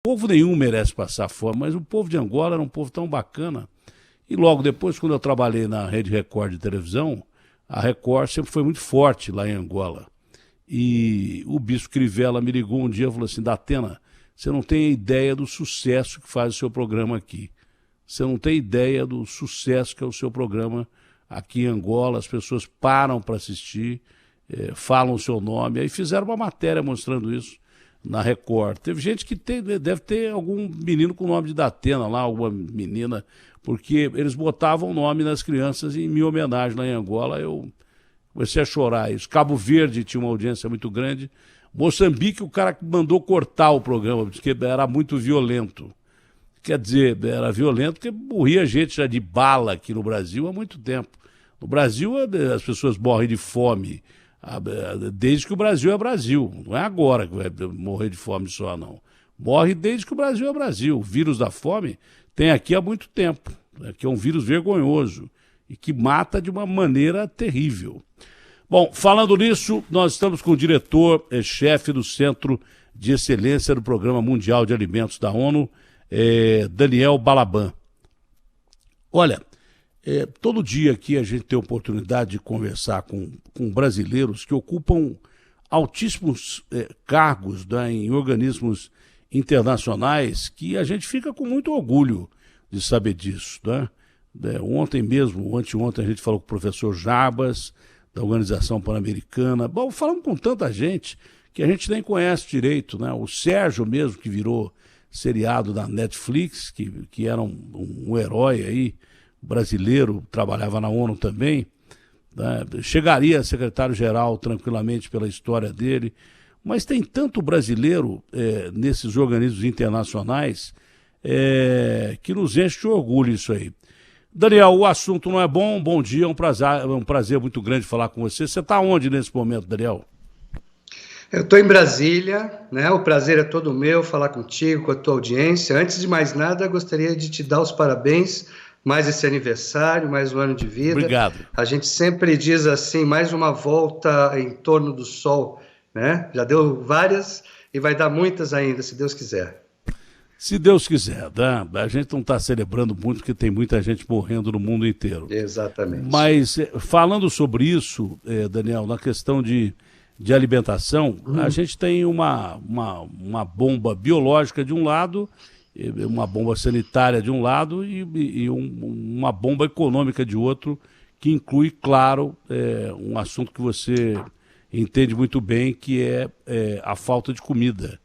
Povo nenhum merece passar fome, mas o povo de Angola era um povo tão bacana. E logo depois, quando eu trabalhei na Rede Record de televisão, a Record sempre foi muito forte lá em Angola. E o Bispo Crivella me ligou um dia e falou assim: Datena, você não tem ideia do sucesso que faz o seu programa aqui. Você não tem ideia do sucesso que é o seu programa aqui em Angola. As pessoas param para assistir, falam o seu nome. Aí fizeram uma matéria mostrando isso na Record. Teve gente que deve ter algum menino com o nome de Datena lá, alguma menina, porque eles botavam o nome das crianças em minha homenagem lá em Angola. Eu comecei a chorar isso. Cabo Verde tinha uma audiência muito grande. Moçambique, o cara que mandou cortar o programa, porque era muito violento. Quer dizer, era violento porque morria gente já de bala aqui no Brasil há muito tempo. No Brasil, as pessoas morrem de fome desde que o Brasil é Brasil. Não é agora que vai morrer de fome só, não. Morre desde que o Brasil é Brasil. O vírus da fome tem aqui há muito tempo, que é um vírus vergonhoso e que mata de uma maneira terrível. Bom, falando nisso, nós estamos com o diretor-chefe do Centro de Excelência do Programa Mundial de Alimentos da ONU, Daniel Balaban. Olha, todo dia aqui a gente tem a oportunidade de conversar com brasileiros que ocupam altíssimos cargos, né, em organismos internacionais, que a gente fica com muito orgulho de saber disso, né? Ontem mesmo, anteontem, a gente falou com o professor Jarbas, da Organização Pan-Americana. Bom, falamos com tanta gente que a gente nem conhece direito, né? O Sérgio mesmo, que virou seriado da Netflix, que era um herói aí, brasileiro, trabalhava na ONU também, né? Chegaria a secretário-geral tranquilamente pela história dele, mas tem tanto brasileiro nesses organismos internacionais que nos enche de orgulho isso aí. Daniel, o assunto não é bom, bom dia, é um prazer muito grande falar com você. Você está onde nesse momento, Daniel? Eu estou em Brasília, né? O prazer é todo meu falar contigo, com a tua audiência. Antes de mais nada, gostaria de te dar os parabéns, mais esse aniversário, mais um ano de vida. Obrigado. A gente sempre diz assim, mais uma volta em torno do sol, né? Já deu várias e vai dar muitas ainda, se Deus quiser. Se Deus quiser, né? A gente não está celebrando muito porque tem muita gente morrendo no mundo inteiro. Exatamente. Mas falando sobre isso, Daniel, na questão de alimentação, a gente tem uma bomba biológica de um lado, uma bomba sanitária de um lado e uma bomba econômica de outro, que inclui, claro, um assunto que você entende muito bem, que é a falta de comida,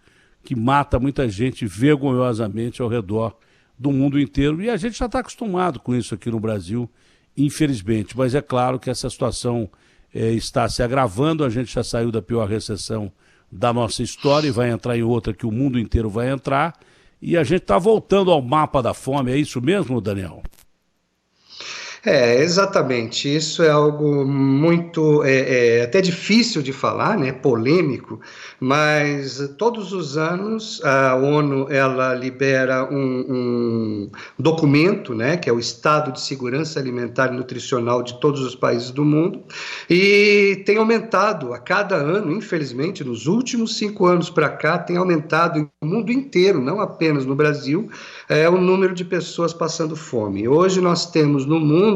que mata muita gente vergonhosamente ao redor do mundo inteiro. E a gente já está acostumado com isso aqui no Brasil, infelizmente. Mas é claro que essa situação está se agravando, a gente já saiu da pior recessão da nossa história e vai entrar em outra que o mundo inteiro vai entrar. E a gente está voltando ao mapa da fome, é isso mesmo, Daniel? Exatamente. Isso é algo muito, até difícil de falar, né? Polêmico, mas todos os anos a ONU ela libera um documento, né? Que é o Estado de Segurança Alimentar e Nutricional de todos os países do mundo, e tem aumentado a cada ano, infelizmente, nos últimos 5 anos para cá, tem aumentado no mundo inteiro, não apenas no Brasil, o número de pessoas passando fome. Hoje nós temos no mundo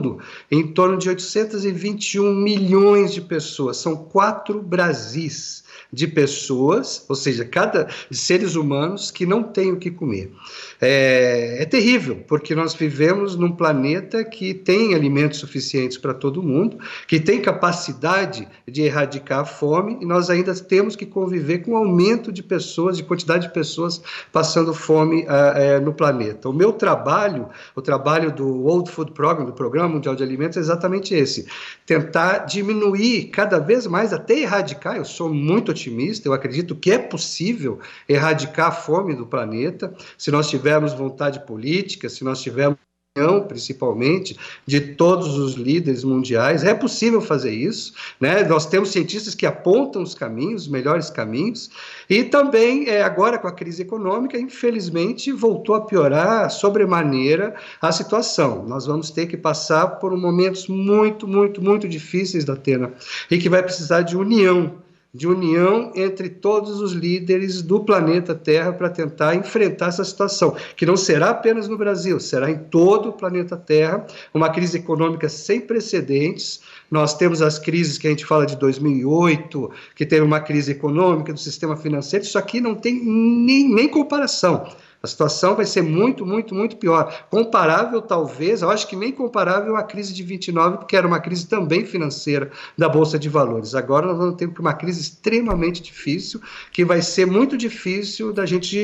em torno de 821 milhões de pessoas, são 4 Brasis de pessoas, ou seja, de seres humanos que não têm o que comer. É terrível, porque nós vivemos num planeta que tem alimentos suficientes para todo mundo, que tem capacidade de erradicar a fome, e nós ainda temos que conviver com o aumento de pessoas, de quantidade de pessoas passando fome no planeta. O meu trabalho, o trabalho do World Food Program, do Programa Mundial de Alimentos, é exatamente esse: tentar diminuir cada vez mais, até erradicar. Eu sou muito otimista, eu acredito que é possível erradicar a fome do planeta, se nós tivermos vontade política, se nós tivermos principalmente de todos os líderes mundiais. É possível fazer isso, né? Nós temos cientistas que apontam os caminhos, os melhores caminhos, e também agora com a crise econômica, infelizmente, voltou a piorar sobremaneira a situação. Nós vamos ter que passar por momentos muito, muito, muito difíceis, Datena, e que vai precisar de união de união entre todos os líderes do planeta Terra para tentar enfrentar essa situação, que não será apenas no Brasil, será em todo o planeta Terra, uma crise econômica sem precedentes. Nós temos as crises que a gente fala de 2008, que teve uma crise econômica do sistema financeiro, isso aqui não tem nem comparação. A situação vai ser muito, muito, muito pior. Comparável, talvez, eu acho que nem comparável à crise de 29, porque era uma crise também financeira da Bolsa de Valores. Agora nós vamos ter uma crise extremamente difícil, que vai ser muito difícil da gente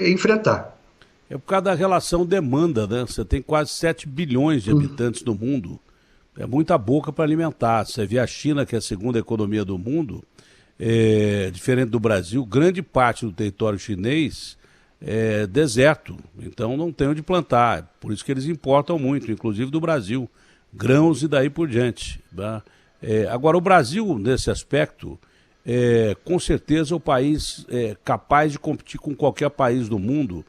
enfrentar. É por causa da relação demanda, né? Você tem quase 7 bilhões de habitantes no mundo. É muita boca para alimentar. Você vê a China, que é a segunda economia do mundo, diferente do Brasil, grande parte do território chinês é deserto, então não tem onde plantar, por isso que eles importam muito, inclusive do Brasil, grãos e daí por diante. Tá? Agora, o Brasil, nesse aspecto, com certeza é o país capaz de competir com qualquer país do mundo,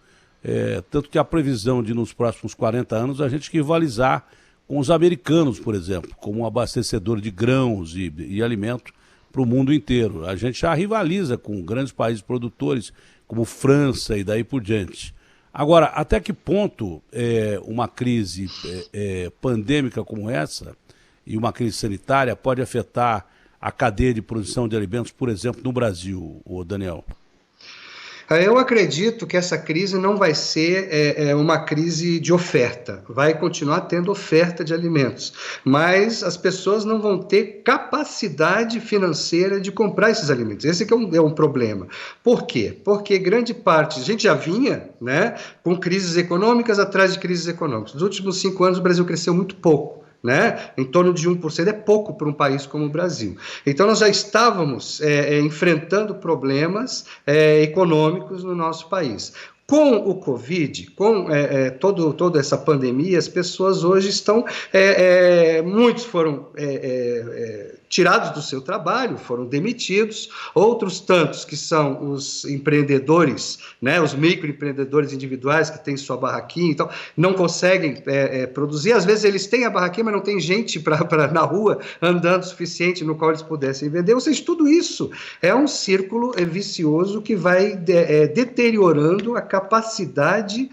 tanto que a previsão de nos próximos 40 anos a gente rivalizar com os americanos, por exemplo, como um abastecedor de grãos e alimento para o mundo inteiro. A gente já rivaliza com grandes países produtores, como França e daí por diante. Agora, até que ponto uma crise pandêmica como essa e uma crise sanitária pode afetar a cadeia de produção de alimentos, por exemplo, no Brasil, Daniel? Eu acredito que essa crise não vai ser uma crise de oferta, vai continuar tendo oferta de alimentos, mas as pessoas não vão ter capacidade financeira de comprar esses alimentos. Esse que é um problema. Por quê? Porque grande parte, a gente já vinha, né, com crises econômicas atrás de crises econômicas. Nos últimos 5 anos o Brasil cresceu muito pouco. Né? Em torno de 1% é pouco para um país como o Brasil. Então, nós já estávamos enfrentando problemas econômicos no nosso país. Com o Covid, com toda essa pandemia, as pessoas hoje estão... muitos foram tirados do seu trabalho, foram demitidos, outros tantos que são os empreendedores, né, os microempreendedores individuais que têm sua barraquinha, então não conseguem produzir, às vezes eles têm a barraquinha, mas não tem gente na rua andando o suficiente no qual eles pudessem vender, ou seja, tudo isso é um círculo vicioso que vai deteriorando a capacidade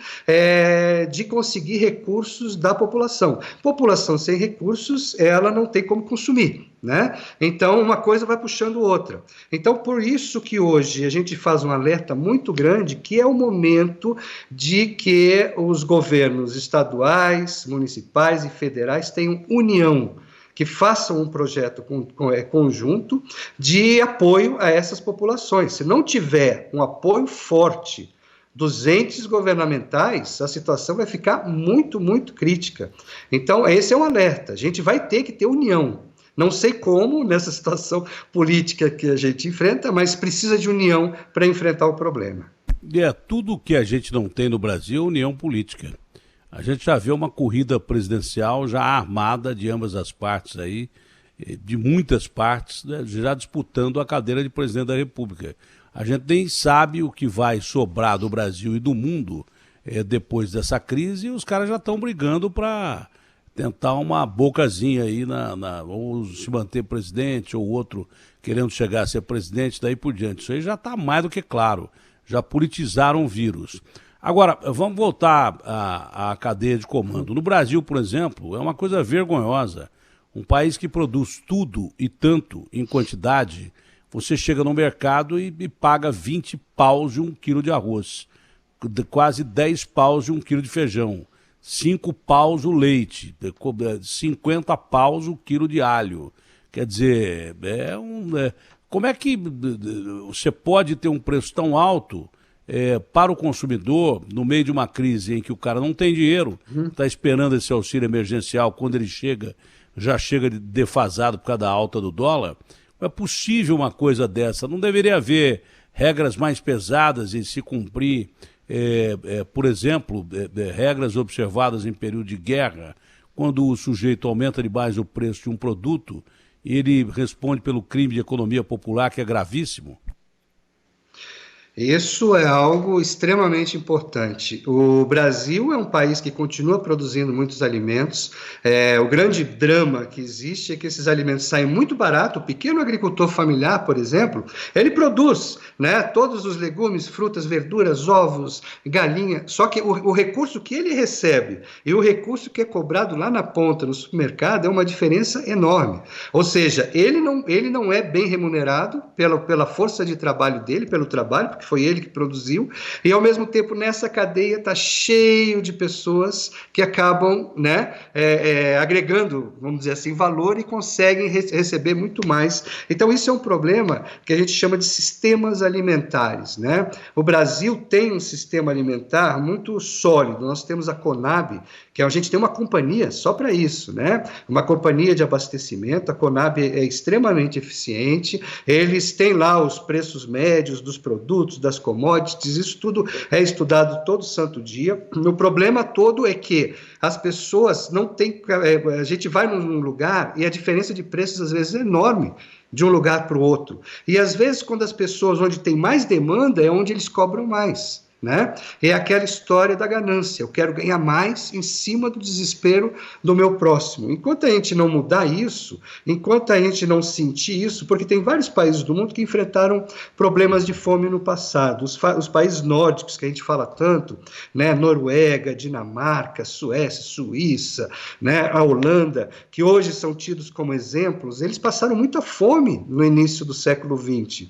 de conseguir recursos da população. População sem recursos, ela não tem como consumir. Né? Então, uma coisa vai puxando outra. Então, por isso que hoje a gente faz um alerta muito grande, que é o momento de que os governos estaduais, municipais e federais tenham união, que façam um projeto conjunto de apoio a essas populações. Se não tiver um apoio forte dos entes governamentais, a situação vai ficar muito, muito crítica. Então, esse é um alerta. A gente vai ter que ter união. Não sei como, nessa situação política que a gente enfrenta, mas precisa de união para enfrentar o problema. Tudo que a gente não tem no Brasil é união política. A gente já vê uma corrida presidencial já armada de ambas as partes aí, de muitas partes, né, já disputando a cadeira de presidente da República. A gente nem sabe o que vai sobrar do Brasil e do mundo depois dessa crise, e os caras já estão brigando para tentar uma bocazinha aí, ou se manter presidente, ou outro querendo chegar a ser presidente, daí por diante. Isso aí já está mais do que claro, já politizaram o vírus. Agora, vamos voltar à cadeia de comando. No Brasil, por exemplo, é uma coisa vergonhosa. Um país que produz tudo e tanto em quantidade, você chega no mercado e paga 20 paus de 1 quilo de arroz, quase 10 paus de 1 quilo de feijão. 5 paus o leite, 50 paus o quilo de alho. Quer dizer, como é que você pode ter um preço tão alto para o consumidor no meio de uma crise em que o cara não tem dinheiro, está esperando esse auxílio emergencial, quando ele chega, já chega defasado por causa da alta do dólar? Não é possível uma coisa dessa, não deveria haver regras mais pesadas em se cumprir, por exemplo, regras observadas em período de guerra, quando o sujeito aumenta demais o preço de um produto, ele responde pelo crime de economia popular, que é gravíssimo? Isso é algo extremamente importante. O Brasil é um país que continua produzindo muitos alimentos. O grande drama que existe é que esses alimentos saem muito barato. O pequeno agricultor familiar, por exemplo, ele produz, né, todos os legumes, frutas, verduras, ovos, galinha. Só que o recurso que ele recebe e o recurso que é cobrado lá na ponta, no supermercado, é uma diferença enorme. Ou seja, ele não é bem remunerado pela força de trabalho dele, pelo trabalho, porque foi ele que produziu, e ao mesmo tempo nessa cadeia está cheio de pessoas que acabam, né, agregando, vamos dizer assim, valor e conseguem receber muito mais. Então isso é um problema que a gente chama de sistemas alimentares, né? O Brasil tem um sistema alimentar muito sólido. Nós temos a Conab, que a gente tem uma companhia só para isso, né? Uma companhia de abastecimento. A Conab é extremamente eficiente, eles têm lá os preços médios dos produtos, das commodities, isso tudo é estudado todo santo dia. O problema todo é que as pessoas não têm... a gente vai num lugar e a diferença de preços às vezes é enorme de um lugar para o outro. E às vezes quando as pessoas, onde tem mais demanda, é onde eles cobram mais. Né? É aquela história da ganância, eu quero ganhar mais em cima do desespero do meu próximo. Enquanto a gente não mudar isso, enquanto a gente não sentir isso, porque tem vários países do mundo que enfrentaram problemas de fome no passado, os países nórdicos que a gente fala tanto, né? Noruega, Dinamarca, Suécia, Suíça, né? A Holanda, que hoje são tidos como exemplos, eles passaram muita fome no início do século XX.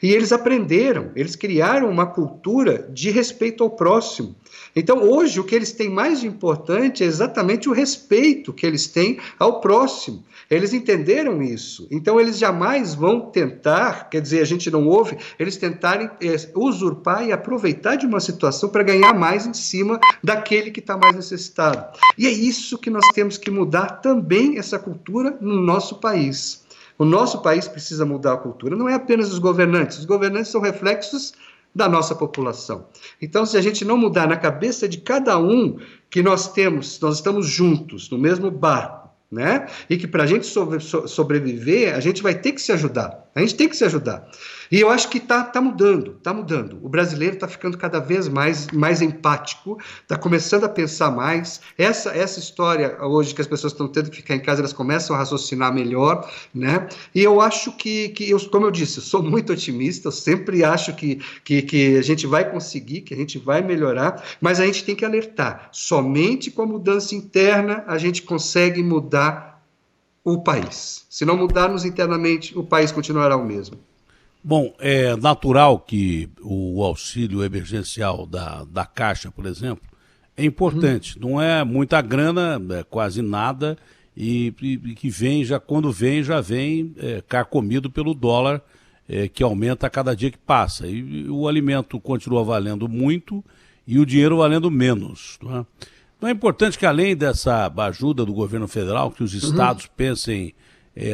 E eles aprenderam, eles criaram uma cultura de respeito ao próximo. Então, hoje, o que eles têm mais de importante é exatamente o respeito que eles têm ao próximo. Eles entenderam isso. Então, eles jamais vão tentar, quer dizer, a gente não ouve, eles tentarem usurpar e aproveitar de uma situação para ganhar mais em cima daquele que está mais necessitado. E é isso que nós temos que mudar também, essa cultura no nosso país. O nosso país precisa mudar a cultura. Não é apenas os governantes são reflexos da nossa população. Então, se a gente não mudar na cabeça de cada um que nós estamos juntos no mesmo barco, né? E que para a gente sobreviver, a gente vai ter que se ajudar. A gente tem que se ajudar. E eu acho que tá mudando. O brasileiro está ficando cada vez mais empático, está começando a pensar mais. Essa história hoje que as pessoas estão tendo que ficar em casa, elas começam a raciocinar melhor, né? E eu acho como eu disse, eu sou muito otimista, eu sempre acho que a gente vai conseguir, que a gente vai melhorar, mas a gente tem que alertar. Somente com a mudança interna a gente consegue mudar o país. Se não mudarmos internamente, o país continuará o mesmo. Bom, é natural que o auxílio emergencial da Caixa, por exemplo, é importante. Não é muita grana, é quase nada, e que vem, quando vem, já vem carcomido pelo dólar, que aumenta a cada dia que passa. E o alimento continua valendo muito e o dinheiro valendo menos. Não é? Então é importante que, além dessa ajuda do governo federal, que os estados pensem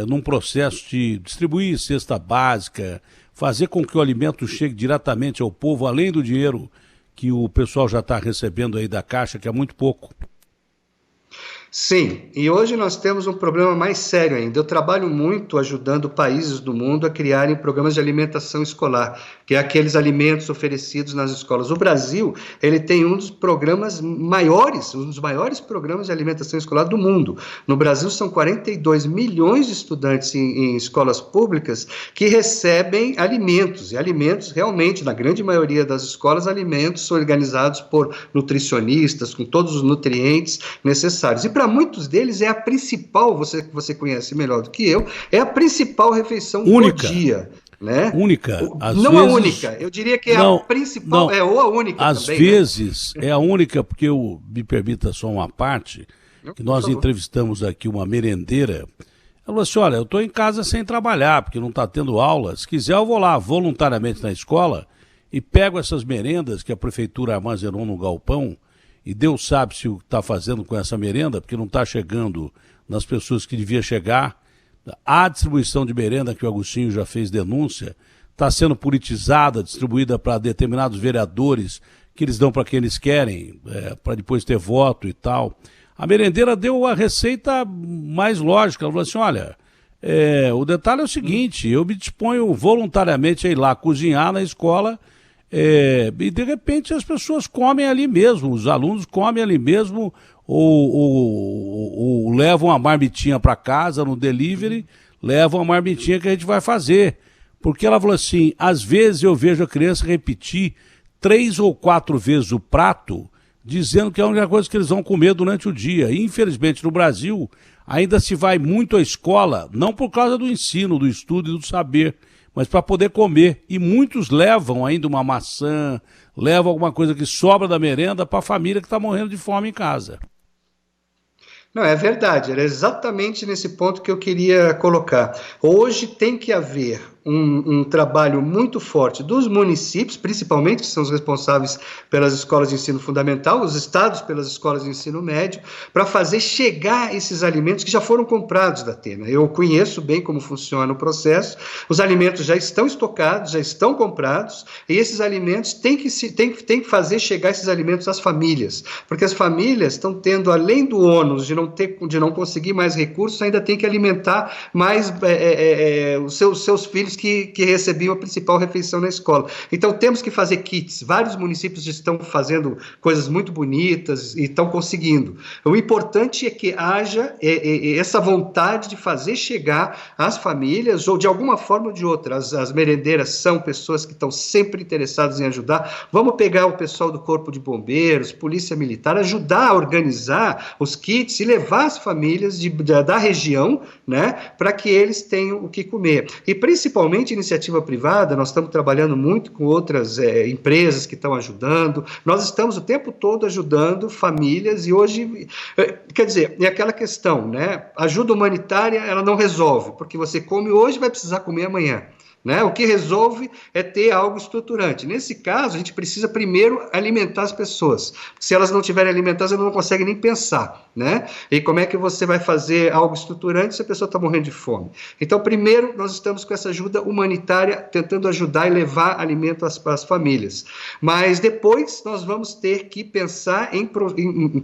num processo de distribuir cesta básica, fazer com que o alimento chegue diretamente ao povo, além do dinheiro que o pessoal já está recebendo aí da Caixa, que é muito pouco. Sim, e hoje nós temos um problema mais sério ainda. Eu trabalho muito ajudando países do mundo a criarem programas de alimentação escolar, que é aqueles alimentos oferecidos nas escolas. O Brasil, ele tem um dos maiores programas de alimentação escolar do mundo. No Brasil são 42 milhões de estudantes em escolas públicas que recebem alimentos, e alimentos realmente, na grande maioria das escolas, alimentos organizados por nutricionistas, com todos os nutrientes necessários. E para muitos deles é a principal, você conhece melhor do que eu, é a principal refeição única. do dia. Né? Única. Não vezes, a única, eu diria que é a principal, ou a única às também. Às vezes é a única, porque me permita só uma parte, que nós entrevistamos aqui uma merendeira. Ela falou assim, olha, eu estou em casa sem trabalhar, porque não está tendo aula. Se quiser eu vou lá voluntariamente na escola e pego essas merendas que a prefeitura armazenou no galpão, e Deus sabe se o que está fazendo com essa merenda, porque não está chegando nas pessoas que devia chegar. A distribuição de merenda, que o Agostinho já fez denúncia, está sendo politizada, distribuída para determinados vereadores, que eles dão para quem eles querem, para depois ter voto e tal. A merendeira deu a receita mais lógica. Ela falou assim, olha, o detalhe é o seguinte, eu me disponho voluntariamente a ir lá cozinhar na escola, E de repente as pessoas comem ali mesmo, os alunos comem ali mesmo, ou levam a marmitinha para casa no delivery, levam a marmitinha que a gente vai fazer. Porque ela falou assim, às vezes eu vejo a criança repetir 3 ou 4 vezes o prato, dizendo que é a única coisa que eles vão comer durante o dia. E, infelizmente, no Brasil, ainda se vai muito à escola, não por causa do ensino, do estudo e do saber, mas para poder comer. E muitos levam ainda uma maçã, levam alguma coisa que sobra da merenda para a família que está morrendo de fome em casa. Não, é verdade, era exatamente nesse ponto que eu queria colocar. Hoje tem que haver um trabalho muito forte dos municípios, principalmente, que são os responsáveis pelas escolas de ensino fundamental, os estados pelas escolas de ensino médio, para fazer chegar esses alimentos que já foram comprados da Atena. Eu conheço bem como funciona o processo, os alimentos já estão estocados, já estão comprados, e esses alimentos tem que fazer chegar esses alimentos às famílias, porque as famílias estão tendo, além do ônus de não conseguir mais recursos, ainda tem que alimentar mais os seus filhos que recebiam a principal refeição na escola. Então temos que fazer kits. Vários municípios estão fazendo coisas muito bonitas e estão conseguindo. O importante é que haja essa vontade de fazer chegar às famílias, ou de alguma forma ou de outra. As merendeiras são pessoas que estão sempre interessadas em ajudar. Vamos pegar o pessoal do Corpo de Bombeiros, Polícia Militar, ajudar a organizar os kits e levar as famílias da região, né, para que eles tenham o que comer. E principalmente iniciativa privada, nós estamos trabalhando muito com outras empresas que estão ajudando, nós estamos o tempo todo ajudando famílias, e hoje, quer dizer, é aquela questão, né, ajuda humanitária, ela não resolve, porque você come hoje e vai precisar comer amanhã. Né? O que resolve é ter algo estruturante. Nesse caso, a gente precisa primeiro alimentar as pessoas. Se elas não tiverem alimentadas, elas não conseguem nem pensar. Né? E como é que você vai fazer algo estruturante se a pessoa está morrendo de fome? Então, primeiro, nós estamos com essa ajuda humanitária, tentando ajudar e levar alimento às famílias. Mas depois, nós vamos ter que pensar em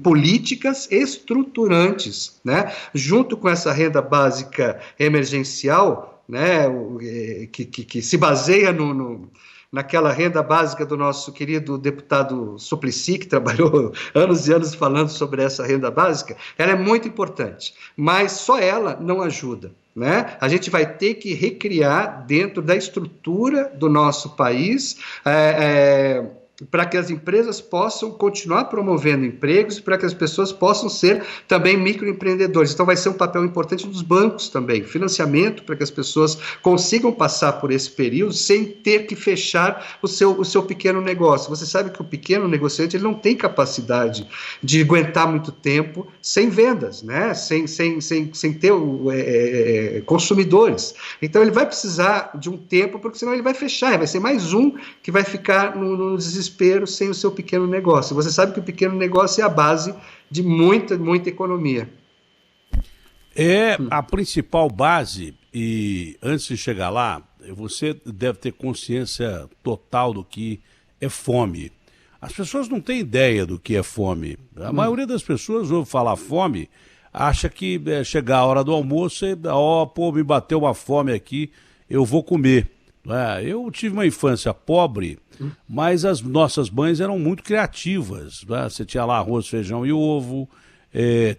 políticas estruturantes, né? Junto com essa renda básica emergencial, né, que se baseia naquela renda básica do nosso querido deputado Suplicy, que trabalhou anos e anos falando sobre essa renda básica. Ela é muito importante, mas só ela não ajuda. Né? A gente vai ter que recriar dentro da estrutura do nosso país para que as empresas possam continuar promovendo empregos e para que as pessoas possam ser também microempreendedores. Então vai ser um papel importante dos bancos também, financiamento para que as pessoas consigam passar por esse período sem ter que fechar o seu pequeno negócio. Você sabe que o pequeno negociante ele não tem capacidade de aguentar muito tempo sem vendas, né? sem ter consumidores. Então ele vai precisar de um tempo, porque senão ele vai fechar, vai ser mais um que vai ficar no desespero sem o seu pequeno negócio. Você sabe que o pequeno negócio é a base de muita economia. É a principal base, e antes de chegar lá, você deve ter consciência total do que é fome. As pessoas não têm ideia do que é fome. A maioria das pessoas ouve falar fome, acha que chegar a hora do almoço e, me bateu uma fome aqui, eu vou comer. Eu tive uma infância pobre, mas as nossas mães eram muito criativas. Você tinha lá arroz, feijão e ovo,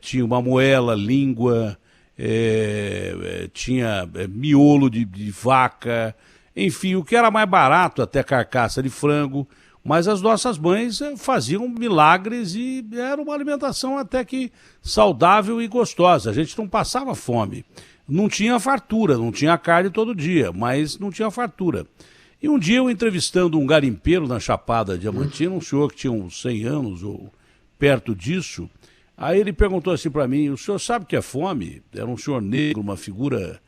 tinha uma moela, língua, tinha miolo de vaca, enfim, o que era mais barato, até carcaça de frango. Mas as nossas mães faziam milagres e era uma alimentação até que saudável e gostosa. A gente não passava fome. Não tinha fartura, não tinha carne todo dia, mas não tinha fartura. E um dia eu entrevistando um garimpeiro na Chapada Diamantina, um senhor que tinha uns 100 anos ou perto disso, aí ele perguntou assim para mim, o senhor sabe o que é fome? Era um senhor negro, uma figura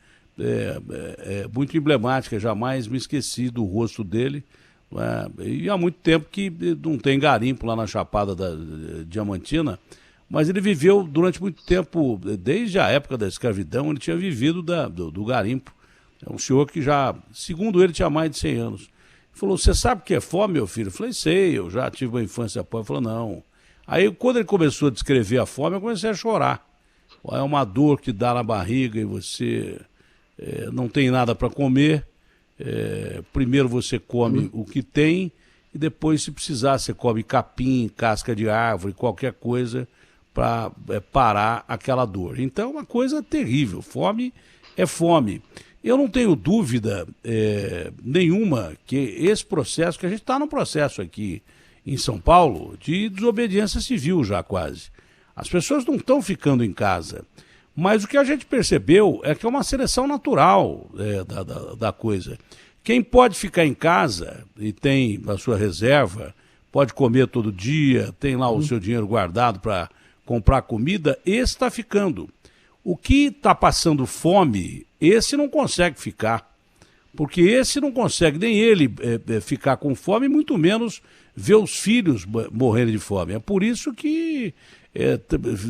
muito emblemática, jamais me esqueci do rosto dele. E há muito tempo que não tem garimpo lá na Chapada Diamantina, mas ele viveu durante muito tempo, desde a época da escravidão, ele tinha vivido do garimpo. É um senhor que já, segundo ele, tinha mais de 100 anos. Ele falou, você sabe o que é fome, meu filho? Eu falei, sei, eu já tive uma infância pobre. Ele falou, não. Aí, quando ele começou a descrever a fome, eu comecei a chorar. É uma dor que dá na barriga e você não tem nada para comer. Primeiro você come o que tem e depois, se precisar, você come capim, casca de árvore, qualquer coisa para parar aquela dor. Então é uma coisa terrível, fome é fome. Eu não tenho dúvida nenhuma que esse processo, que a gente está num processo aqui em São Paulo de desobediência civil já quase. As pessoas não estão ficando em casa. Mas o que a gente percebeu é que é uma seleção natural da coisa. Quem pode ficar em casa e tem a sua reserva, pode comer todo dia, tem lá o seu dinheiro guardado para comprar comida, esse está ficando. O que está passando fome, esse não consegue ficar. Porque esse não consegue nem ele ficar com fome, muito menos ver os filhos morrerem de fome. É por isso que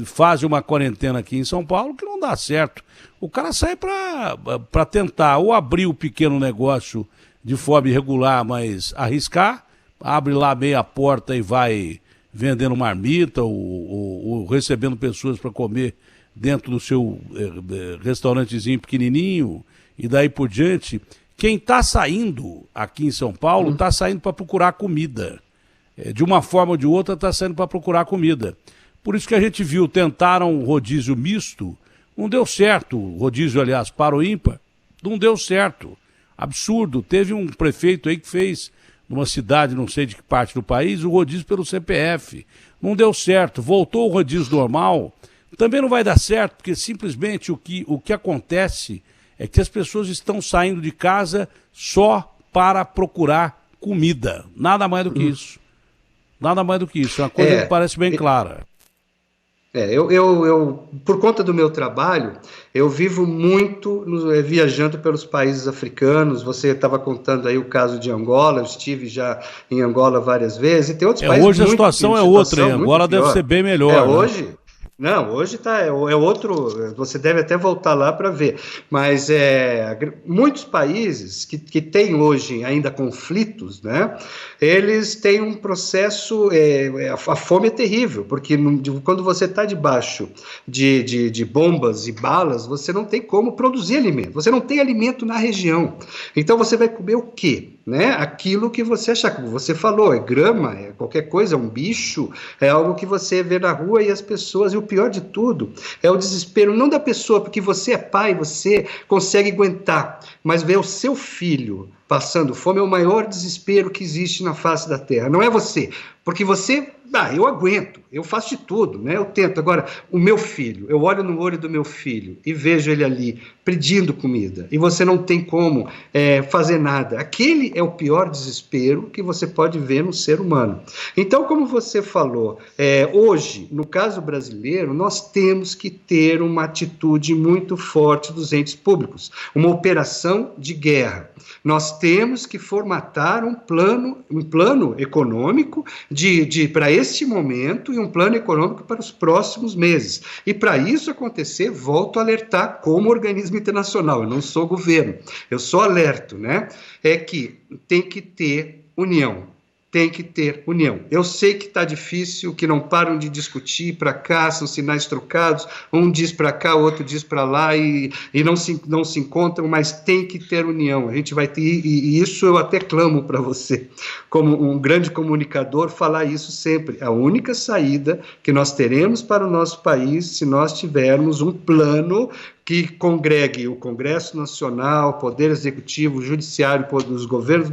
fazem uma quarentena aqui em São Paulo que não dá certo. O cara sai para tentar ou abrir o pequeno negócio de forma irregular, mas arriscar, abre lá meia porta e vai vendendo marmita ou recebendo pessoas para comer dentro do seu restaurantezinho pequenininho e daí por diante. Quem está saindo aqui em São Paulo está saindo para procurar comida. De uma forma ou de outra está saindo para procurar comida. Por isso que a gente viu, tentaram um rodízio misto, não deu certo. Rodízio, aliás, para o ímpar, não deu certo. Absurdo. Teve um prefeito aí que fez, numa cidade, não sei de que parte do país, o rodízio pelo CPF. Não deu certo. Voltou o rodízio normal. Também não vai dar certo, porque simplesmente o que acontece é que as pessoas estão saindo de casa só para procurar comida. Nada mais do que isso. Nada mais do que isso. É uma coisa que parece bem clara. Eu, por conta do meu trabalho, eu vivo muito viajando pelos países africanos. Você estava contando aí o caso de Angola, eu estive já em Angola várias vezes, e tem outros países hoje a situação é outra, em Angola deve ser bem melhor. Hoje... Não, hoje é outro, você deve até voltar lá para ver, mas muitos países que têm hoje ainda conflitos, né, eles têm um processo, a fome é terrível, porque quando você está debaixo de bombas e balas, você não tem como produzir alimento, você não tem alimento na região, então você vai comer o quê? Né? Aquilo que você achar, como você falou, é grama, é qualquer coisa, é um bicho, é algo que você vê na rua e as pessoas, e o pior de tudo é o desespero, não da pessoa, porque você é pai, você consegue aguentar, mas ver o seu filho passando fome é o maior desespero que existe na face da terra, não é você, porque você, eu aguento, eu faço de tudo, né? Eu tento. Agora, o meu filho, eu olho no olho do meu filho e vejo ele ali pedindo comida e você não tem como fazer nada. Aquele é o pior desespero que você pode ver no ser humano. Então, como você falou, hoje, no caso brasileiro, nós temos que ter uma atitude muito forte dos entes públicos, uma operação de guerra. Nós temos que formatar um plano econômico para este momento e um plano econômico para os próximos meses. E para isso acontecer, volto a alertar como organismo internacional, eu não sou governo, eu sou alerto, né? É que tem que ter união. Tem que ter união. Eu sei que está difícil, que não param de discutir para cá, são sinais trocados, um diz para cá, o outro diz para lá e não se encontram, mas tem que ter união. A gente vai ter, e isso eu até clamo para você, como um grande comunicador, falar isso sempre. A única saída que nós teremos para o nosso país, se nós tivermos um plano que congregue o Congresso Nacional, o Poder Executivo, o Judiciário, os governos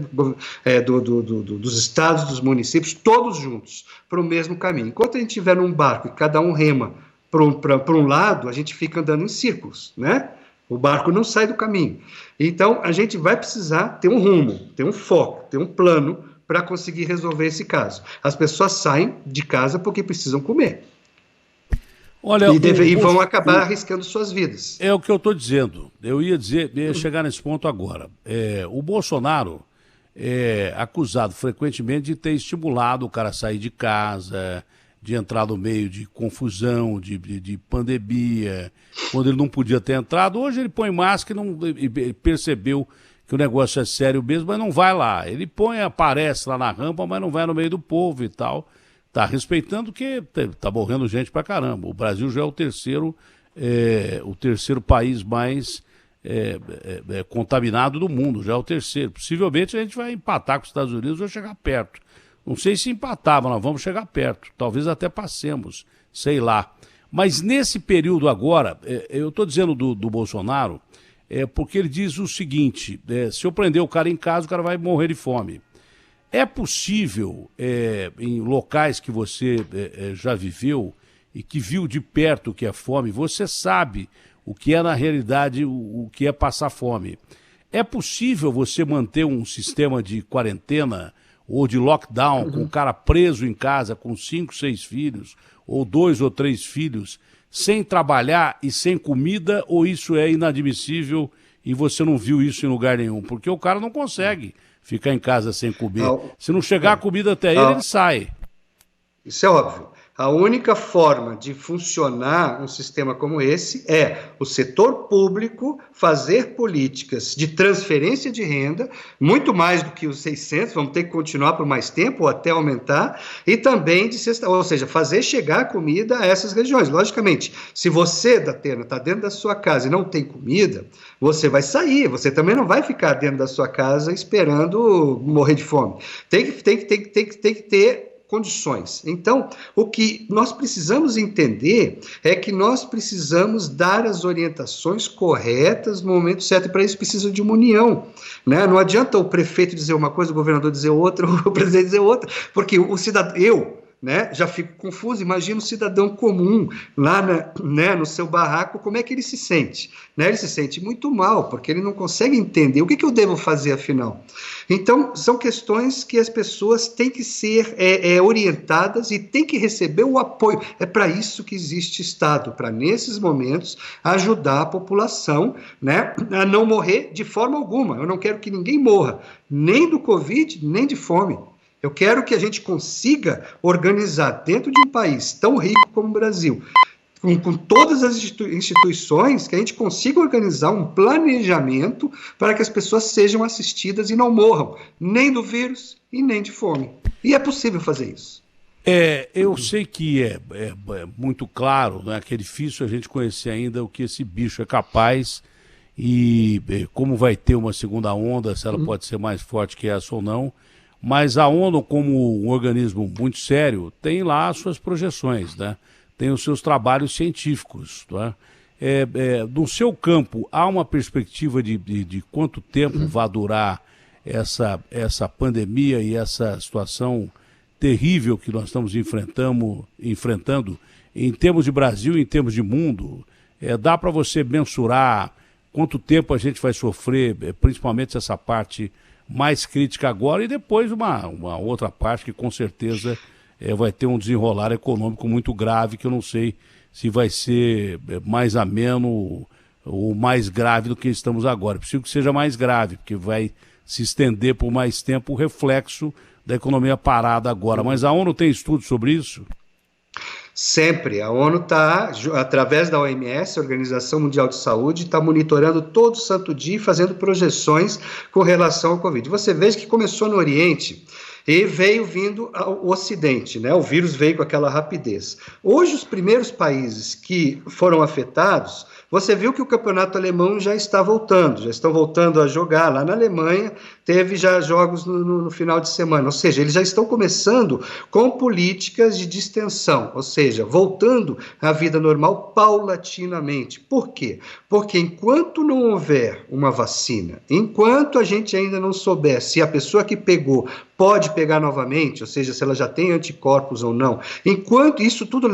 dos estados, dos municípios, todos juntos, para o mesmo caminho. Enquanto a gente estiver num barco e cada um rema para um lado, a gente fica andando em círculos, né? O barco não sai do caminho. Então, a gente vai precisar ter um rumo, ter um foco, ter um plano para conseguir resolver esse caso. As pessoas saem de casa porque precisam comer. Olha, e vão acabar arriscando suas vidas. É o que eu estou dizendo. Eu ia chegar nesse ponto agora. O Bolsonaro é acusado frequentemente de ter estimulado o cara a sair de casa, de entrar no meio de confusão, de pandemia, quando ele não podia ter entrado. Hoje ele põe máscara e percebeu que o negócio é sério mesmo, mas não vai lá. Ele aparece lá na rampa, mas não vai no meio do povo e tal. Está respeitando que está morrendo gente pra caramba. O Brasil já é o terceiro país mais contaminado do mundo, já é o terceiro. Possivelmente a gente vai empatar com os Estados Unidos ou chegar perto. Não sei se empatava, nós vamos chegar perto, talvez até passemos, sei lá. Mas nesse período agora, eu estou dizendo do Bolsonaro, porque ele diz o seguinte, se eu prender o cara em casa, o cara vai morrer de fome. É possível, em locais que você já viveu e que viu de perto o que é fome, você sabe o que é na realidade, o que é passar fome. É possível você manter um sistema de quarentena ou de lockdown com o cara preso em casa com 5, 6 filhos, ou 2 ou 3 filhos, sem trabalhar e sem comida, ou isso é inadmissível e você não viu isso em lugar nenhum? Porque o cara não consegue ficar em casa sem comer. Se não chegar a comida até ele sai. Isso é óbvio. A única forma de funcionar um sistema como esse é o setor público fazer políticas de transferência de renda, muito mais do que os 600, vamos ter que continuar por mais tempo ou até aumentar, e também ou seja, fazer chegar a comida a essas regiões. Logicamente, se você, Datena, está dentro da sua casa e não tem comida, você vai sair, você também não vai ficar dentro da sua casa esperando morrer de fome. Tem que ter condições. Então, o que nós precisamos entender é que nós precisamos dar as orientações corretas no momento certo, e para isso precisa de uma união, né? Não adianta o prefeito dizer uma coisa, o governador dizer outra, o presidente dizer outra, porque o cidadão, né, já fico confuso, imagina o cidadão comum lá no seu barraco, como é que ele se sente? Né? Ele se sente muito mal, porque ele não consegue entender o que eu devo fazer afinal. Então, são questões que as pessoas têm que ser orientadas e têm que receber o apoio. É para isso que existe Estado, para nesses momentos ajudar a população, né, a não morrer de forma alguma. Eu não quero que ninguém morra, nem do Covid, nem de fome. Eu quero que a gente consiga organizar dentro de um país tão rico como o Brasil, com todas as instituições, que a gente consiga organizar um planejamento para que as pessoas sejam assistidas e não morram, nem do vírus e nem de fome. E é possível fazer isso. Eu sei que é muito claro, né, que é difícil a gente conhecer ainda o que esse bicho é capaz e como vai ter uma segunda onda, se ela pode ser mais forte que essa ou não. Mas a ONU, como um organismo muito sério, tem lá as suas projeções, né? Tem os seus trabalhos científicos. Né? No seu campo, há uma perspectiva de quanto tempo vai durar essa pandemia e essa situação terrível que nós estamos enfrentando em termos de Brasil e em termos de mundo? Dá para você mensurar quanto tempo a gente vai sofrer, principalmente essa parte mais crítica agora, e depois uma outra parte que com certeza vai ter um desenrolar econômico muito grave, que eu não sei se vai ser mais ameno ou mais grave do que estamos agora. Preciso que seja mais grave, porque vai se estender por mais tempo o reflexo da economia parada agora. Mas a ONU tem estudos sobre isso? Sempre. A ONU está, através da OMS, Organização Mundial de Saúde, está monitorando todo santo dia e fazendo projeções com relação ao Covid. Você veja que começou no Oriente e veio vindo ao Ocidente, né? O vírus veio com aquela rapidez. Hoje, os primeiros países que foram afetados, você viu que o campeonato alemão já está voltando, já estão voltando a jogar. Lá na Alemanha teve já jogos no final de semana, ou seja, eles já estão começando com políticas de distensão, ou seja, voltando à vida normal paulatinamente. Por quê? Porque enquanto não houver uma vacina, enquanto a gente ainda não souber se a pessoa que pegou pode pegar novamente, ou seja, se ela já tem anticorpos ou não, enquanto isso tudo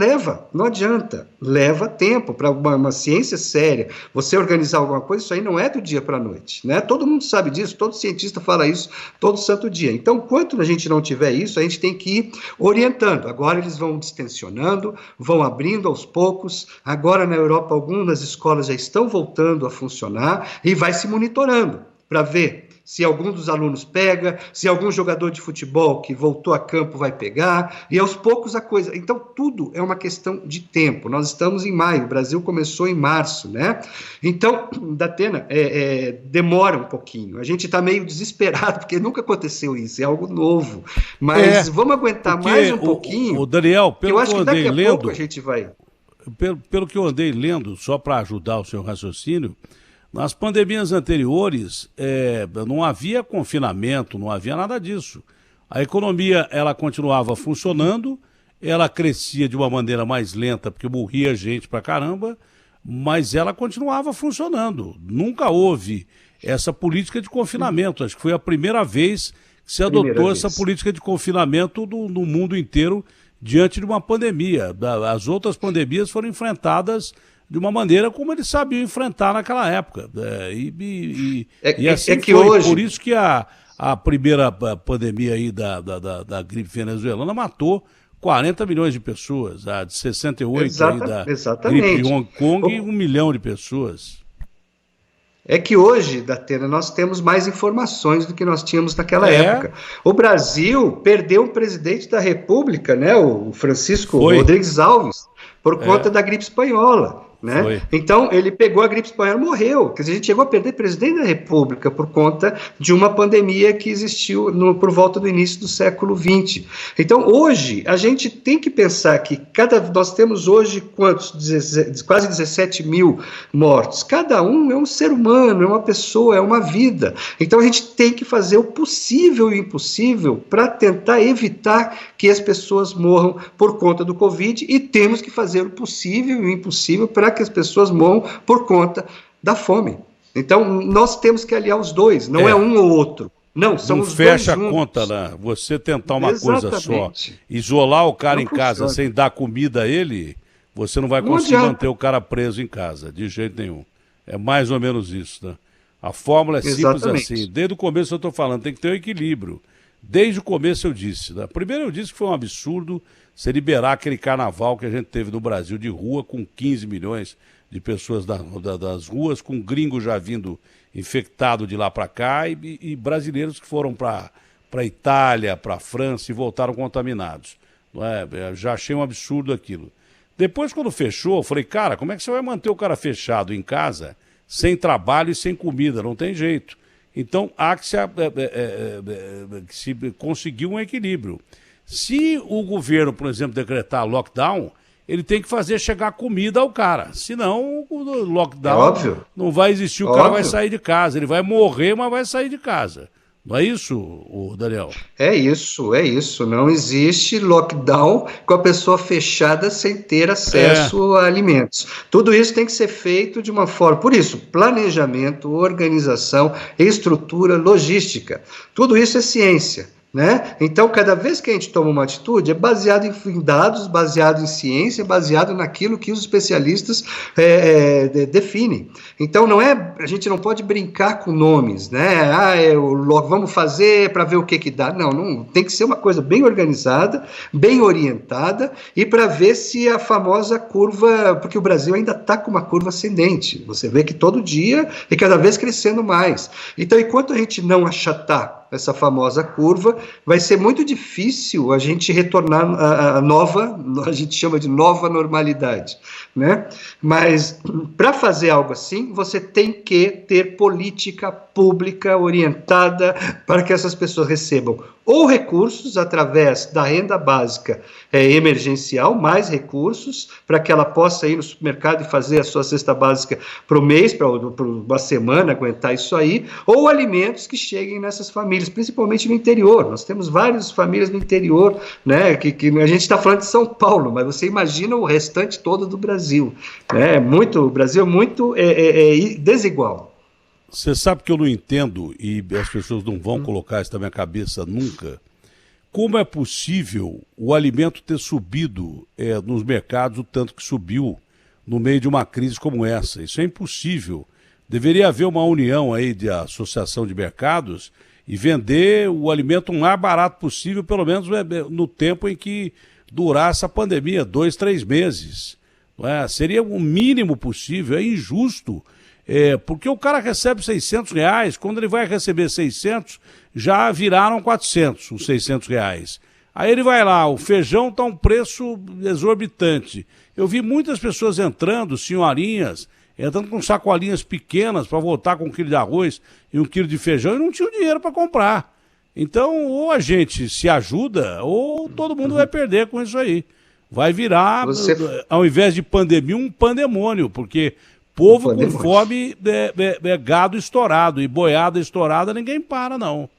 não adianta, leva tempo para uma ciência séria. Você organizar alguma coisa, isso aí não é do dia para a noite, né? Todo mundo sabe disso, todo cientista fala isso todo santo dia. Então, enquanto a gente não tiver isso, a gente tem que ir orientando. Agora eles vão distensionando, vão abrindo aos poucos. Agora na Europa algumas escolas já estão voltando a funcionar e vai se monitorando para ver se algum dos alunos pega, se algum jogador de futebol que voltou a campo vai pegar, e aos poucos a coisa. Então, tudo é uma questão de tempo. Nós estamos em maio, o Brasil começou em março, né? Então, Datena, demora um pouquinho. A gente está meio desesperado, porque nunca aconteceu isso, é algo novo. Mas vamos aguentar mais um pouquinho. O Daniel, pelo que eu andei lendo, pouco a gente vai. Pelo que eu andei lendo, só para ajudar o seu raciocínio, nas pandemias anteriores, não havia confinamento, não havia nada disso. A economia, ela continuava funcionando, ela crescia de uma maneira mais lenta, porque morria gente pra caramba, mas ela continuava funcionando. Nunca houve essa política de confinamento. Acho que foi a primeira vez que se adotou essa política de confinamento no mundo inteiro diante de uma pandemia. As outras pandemias foram enfrentadas de uma maneira como eles sabiam enfrentar naquela época. E assim foi. Hoje... Por isso que a primeira pandemia aí da gripe venezuelana matou 40 milhões de pessoas, a de 68 aí da gripe de Hong Kong, 1 milhão de pessoas. É que hoje, Datena, nós temos mais informações do que nós tínhamos naquela época. O Brasil perdeu um presidente da República, né, o Francisco Rodrigues Alves, por conta da gripe espanhola. Né? Então, ele pegou a gripe espanhola e morreu. Quer dizer, a gente chegou a perder presidente da República por conta de uma pandemia que existiu por volta do início do século XX. Então, hoje, a gente tem que pensar que nós temos hoje quase 17 mil mortes. Cada um é um ser humano, é uma pessoa, é uma vida. Então, a gente tem que fazer o possível e o impossível para tentar evitar que as pessoas morram por conta do Covid, e temos que fazer o possível e o impossível para que as pessoas morram por conta da fome. Então, nós temos que aliar os dois, não é um ou outro. Não, são os dois juntos. Fecha a conta, né? Você tentar uma coisa só, isolar o cara em casa sem dar comida a ele, você não vai conseguir manter o cara preso em casa, de jeito nenhum. É mais ou menos isso, né? A fórmula é simples assim. Desde o começo eu estou falando, tem que ter um equilíbrio. Desde o começo eu disse, né? Primeiro eu disse que foi um absurdo você liberar aquele carnaval que a gente teve no Brasil de rua, com 15 milhões de pessoas das ruas, com gringo já vindo infectado de lá para cá e brasileiros que foram para Itália, para França e voltaram contaminados. Não é? Já achei um absurdo aquilo. Depois, quando fechou, eu falei, cara, como é que você vai manter o cara fechado em casa, sem trabalho e sem comida? Não tem jeito. Então, há que se conseguir um equilíbrio. Se o governo, por exemplo, decretar lockdown, ele tem que fazer chegar comida ao cara. Senão, o lockdown não vai existir, o cara vai sair de casa. Ele vai morrer, mas vai sair de casa. Não é isso, Daniel? É isso. Não existe lockdown com a pessoa fechada sem ter acesso a alimentos. Tudo isso tem que ser feito de uma forma... Por isso, planejamento, organização, estrutura, logística. Tudo isso é ciência. Né? Então, cada vez que a gente toma uma atitude, é baseado em dados, baseado em ciência, baseado naquilo que os especialistas definem. Então, a gente não pode brincar com nomes, né? Vamos fazer para ver o que dá. Não, tem que ser uma coisa bem organizada, bem orientada, e para ver se a famosa curva, porque o Brasil ainda está com uma curva ascendente. Você vê que todo dia e cada vez crescendo mais. Então, enquanto a gente não achatar essa famosa curva, vai ser muito difícil a gente retornar a gente chama de nova normalidade, né? Mas para fazer algo assim, você tem que ter política pública orientada para que essas pessoas recebam ou recursos através da renda básica emergencial, mais recursos, para que ela possa ir no supermercado e fazer a sua cesta básica para o mês, para uma semana, aguentar isso aí, ou alimentos que cheguem nessas famílias, principalmente no interior. Nós temos várias famílias no interior, né, que a gente está falando de São Paulo, mas você imagina o restante todo do Brasil. Né? O Brasil é muito desigual. Você sabe que eu não entendo, e as pessoas não vão colocar isso na minha cabeça nunca, como é possível o alimento ter subido nos mercados o tanto que subiu no meio de uma crise como essa? Isso é impossível. Deveria haver uma união aí de associação de mercados e vender o alimento o mais barato possível, pelo menos no tempo em que durar essa pandemia, 2, 3 meses. Seria o mínimo possível, é injusto. Porque o cara recebe R$600, quando ele vai receber 600, já viraram 400, os R$600. Aí ele vai lá, o feijão está um preço exorbitante. Eu vi muitas pessoas entrando, senhorinhas, entrando com sacolinhas pequenas para voltar com 1 quilo de arroz e 1 quilo de feijão e não tinham dinheiro para comprar. Então, ou a gente se ajuda, ou todo mundo vai perder com isso aí. Vai virar, ao invés de pandemia, um pandemônio, porque... Povo com fome gado estourado, e boiada estourada ninguém para, não.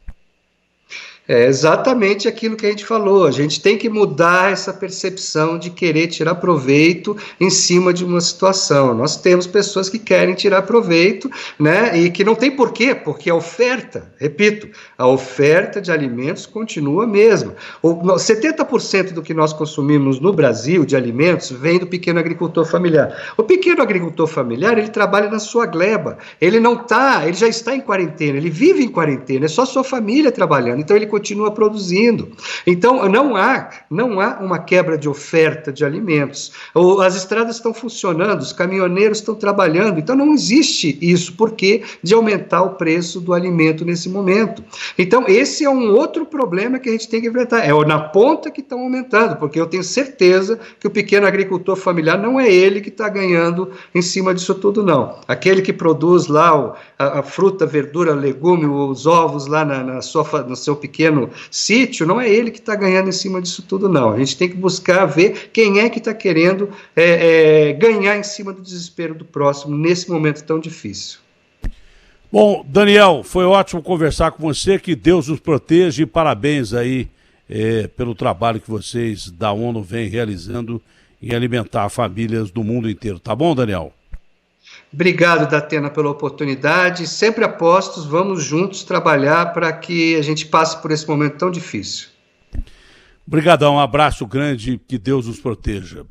É exatamente aquilo que a gente falou. A gente tem que mudar essa percepção de querer tirar proveito em cima de uma situação. Nós temos pessoas que querem tirar proveito, né? E que não tem porquê, porque a oferta, repito, a oferta de alimentos continua a mesma. 70% do que nós consumimos no Brasil de alimentos vem do pequeno agricultor familiar. O pequeno agricultor familiar, ele trabalha na sua gleba. Ele já está em quarentena, ele vive em quarentena, é só sua família trabalhando. Então ele continua produzindo. Então, não há uma quebra de oferta de alimentos. As estradas estão funcionando, os caminhoneiros estão trabalhando, então não existe isso, porque de aumentar o preço do alimento nesse momento. Então, esse é um outro problema que a gente tem que enfrentar. É na ponta que estão aumentando, porque eu tenho certeza que o pequeno agricultor familiar não é ele que está ganhando em cima disso tudo, não. Aquele que produz lá a fruta, verdura, legume, os ovos lá no seu pequeno sítio, não é ele que está ganhando em cima disso tudo, não. A gente tem que buscar ver quem é que está querendo ganhar em cima do desespero do próximo nesse momento tão difícil. Bom, Daniel, foi ótimo conversar com você, que Deus nos proteja e parabéns aí pelo trabalho que vocês da ONU vêm realizando em alimentar famílias do mundo inteiro. Tá bom, Daniel? Obrigado, Datena, pela oportunidade. Sempre apostos, vamos juntos trabalhar para que a gente passe por esse momento tão difícil. Obrigadão, um abraço grande, que Deus nos proteja.